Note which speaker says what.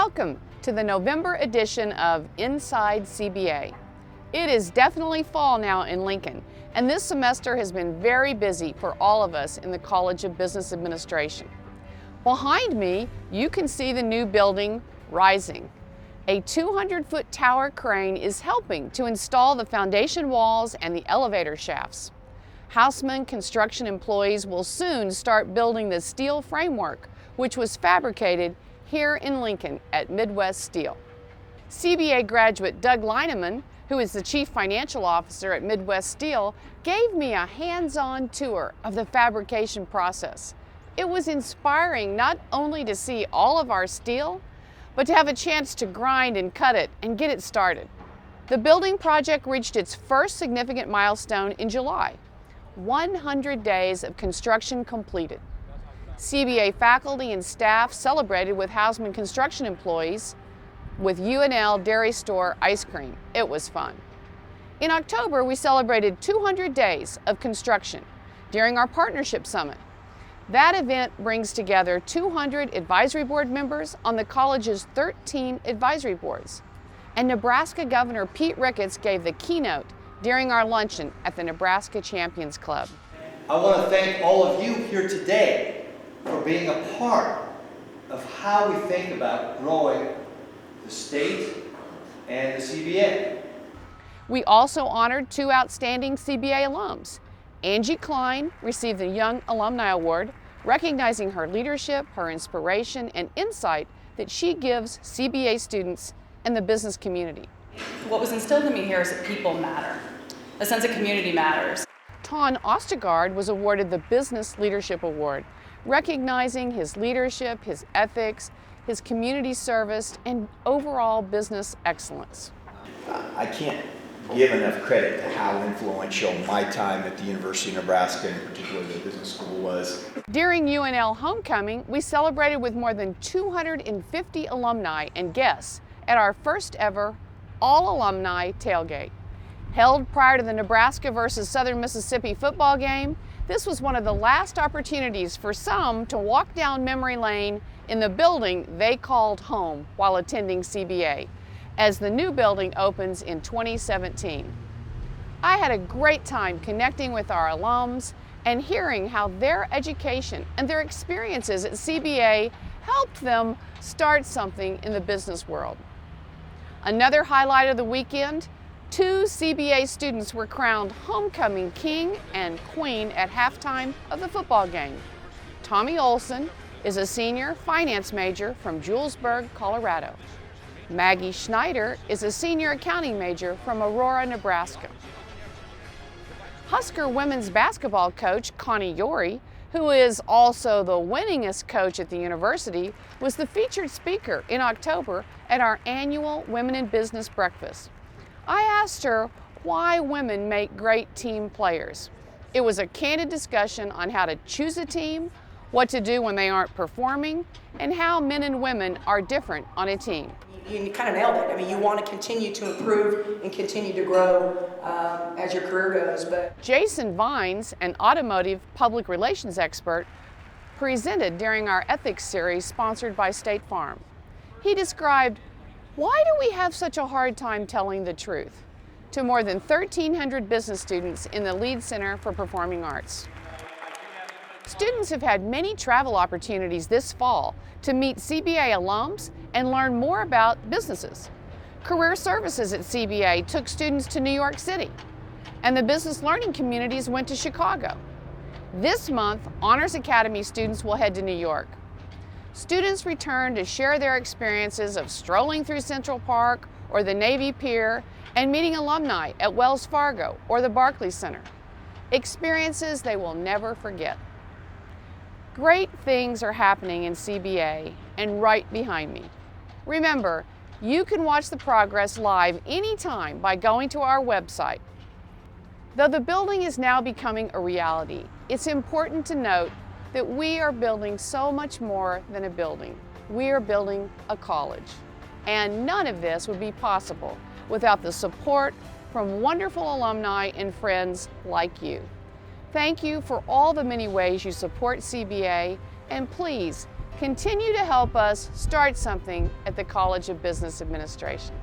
Speaker 1: Welcome to the November edition of Inside CBA. It is definitely fall now in Lincoln, and this semester has been very busy for all of us in the College of Business Administration. Behind me, you can see the new building rising. A 200-foot tower crane is helping to install the foundation walls and the elevator shafts. Houseman construction employees will soon start building the steel framework, which was fabricated here in Lincoln at Midwest Steel. CBA graduate Doug Lineman, who is the Chief Financial Officer at Midwest Steel, gave me a hands-on tour of the fabrication process. It was inspiring not only to see all of our steel, but to have a chance to grind and cut it and get it started. The building project reached its first significant milestone in July. 100 days of construction completed. CBA faculty and staff celebrated with Houseman construction employees with UNL Dairy Store ice cream. It was fun. In October, we celebrated 200 days of construction during our partnership summit. That event brings together 200 advisory board members on the college's 13 advisory boards. And Nebraska Governor Pete Ricketts gave the keynote during our luncheon at the Nebraska Champions Club.
Speaker 2: I want to thank all of you here today for being a part of how we think about growing the state and the CBA.
Speaker 1: We also honored two outstanding CBA alums. Angie Klein received the Young Alumni Award, recognizing her leadership, her inspiration, and insight that she gives CBA students and the business community.
Speaker 3: What was instilled in me here is that people matter. A sense of community matters.
Speaker 1: Ton Ostergaard was awarded the Business Leadership Award, recognizing his leadership, his ethics, his community service, and overall business excellence.
Speaker 4: I can't give enough credit to how influential my time at the University of Nebraska, in particular the business school, was.
Speaker 1: During UNL homecoming, we celebrated with more than 250 alumni and guests at our first ever all-alumni tailgate. Held prior to the Nebraska versus Southern Mississippi football game, this was one of the last opportunities for some to walk down memory lane in the building they called home while attending CBA, as the new building opens in 2017. I had a great time connecting with our alums and hearing how their education and their experiences at CBA helped them start something in the business world. Another highlight of the weekend, 2 CBA students were crowned homecoming king and queen at halftime of the football game. Tommy Olson is a senior finance major from Julesburg, Colorado. Maggie Schneider is a senior accounting major from Aurora, Nebraska. Husker women's basketball coach Connie Yori, who is also the winningest coach at the university, was the featured speaker in October at our annual Women in Business breakfast. I asked her why women make great team players. It was a candid discussion on how to choose a team, what to do when they aren't performing, and how men and women are different on a team.
Speaker 5: You kind of nailed it. I mean, you want to continue to improve and continue to grow as your career goes. But
Speaker 1: Jason Vines, an automotive public relations expert, presented during our ethics series sponsored by State Farm. He described, why do we have such a hard time telling the truth to more than 1,300 business students in the Lead Center for Performing Arts. Students have had many travel opportunities this fall to meet CBA alums and learn more about businesses. Career Services at CBA took students to New York City, and the business learning communities went to Chicago. This month, Honors Academy students will head to New York. Students return to share their experiences of strolling through Central Park or the Navy Pier and meeting alumni at Wells Fargo or the Barclays Center. Experiences they will never forget. Great things are happening in CBA and right behind me. Remember, you can watch the progress live anytime by going to our website. Though the building is now becoming a reality, it's important to note that we are building so much more than a building. We are building a college. And none of this would be possible without the support from wonderful alumni and friends like you. Thank you for all the many ways you support CBA, and please Continue to help us start something at the College of Business Administration.